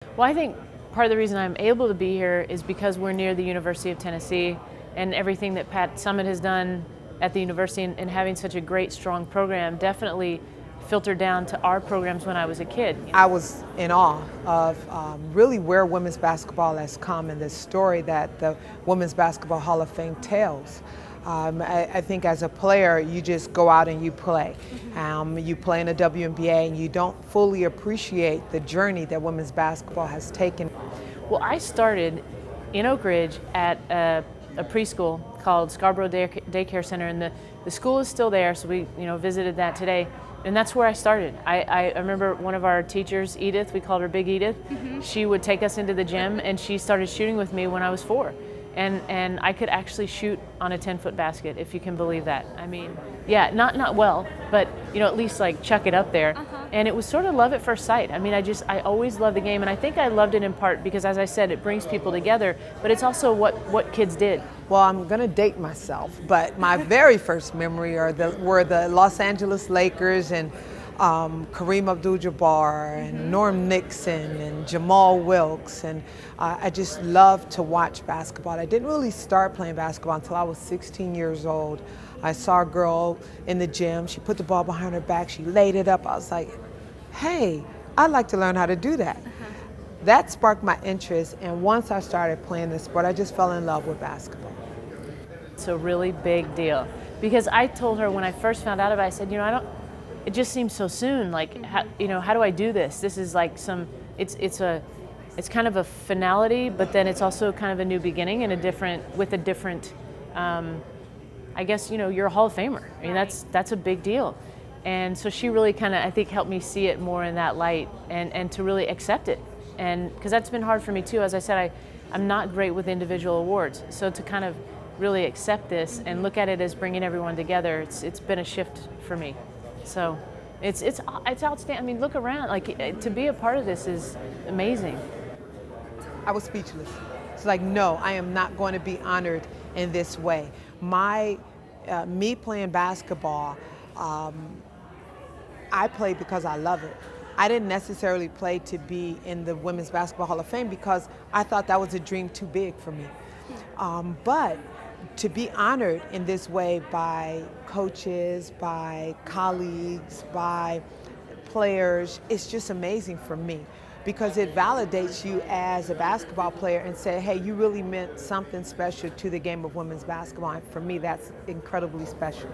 Well, I think part of the reason I'm able to be here is because we're near the University of Tennessee, and everything that Pat Summit has done at the university, and having such a great, strong program definitely filtered down to our programs when I was a kid. I was in awe of really where women's basketball has come and the story that the Women's Basketball Hall of Fame tells. I think as a player, you just go out and you play. You play in the WNBA and you don't fully appreciate the journey that women's basketball has taken. Well, I started in Oak Ridge at a preschool called Scarborough Daycare Center, and the school is still there, so we visited that today. And that's where I started. I remember one of our teachers, Edith, we called her Big Edith, she would take us into the gym, and she started shooting with me when I was 4. And I could actually shoot on a 10-foot basket, if you can believe that. I mean, yeah, not well, but at least like chuck it up there. And it was sort of love at first sight. I mean, I always loved the game, and I think I loved it in part because, as I said, it brings people together, but it's also what kids did. Well, I'm going to date myself, but my very first memory were the Los Angeles Lakers and Kareem Abdul-Jabbar and Norm Nixon and Jamal Wilkes, and I just loved to watch basketball. I didn't really start playing basketball until I was 16 years old. I saw a girl in the gym. She put the ball behind her back. She laid it up. I was like, hey, I'd like to learn how to do that. That sparked my interest, and once I started playing the sport, I just fell in love with basketball. It's a really big deal because I told her when I first found out about it, I said, it just seems so soon. Like, how do I do this? This is like it's kind of a finality, but then it's also kind of a new beginning and with a different. I guess you're a Hall of Famer. I mean, that's a big deal, and so she really kind of, I think, helped me see it more in that light and to really accept it, and because that's been hard for me too. As I said, I'm not great with individual awards, so to kind of really accept this and look at it as bringing everyone together, it's been a shift for me. So it's outstanding. I mean, look around. Like, to be a part of this is amazing. I was speechless. It's like, no, I am not going to be honored in this way. Me playing basketball, I played because I love it. I didn't necessarily play to be in the Women's Basketball Hall of Fame because I thought that was a dream too big for me. But to be honored in this way by coaches, by colleagues, by players, it's just amazing for me because it validates you as a basketball player and say, hey, you really meant something special to the game of women's basketball. And for me, that's incredibly special.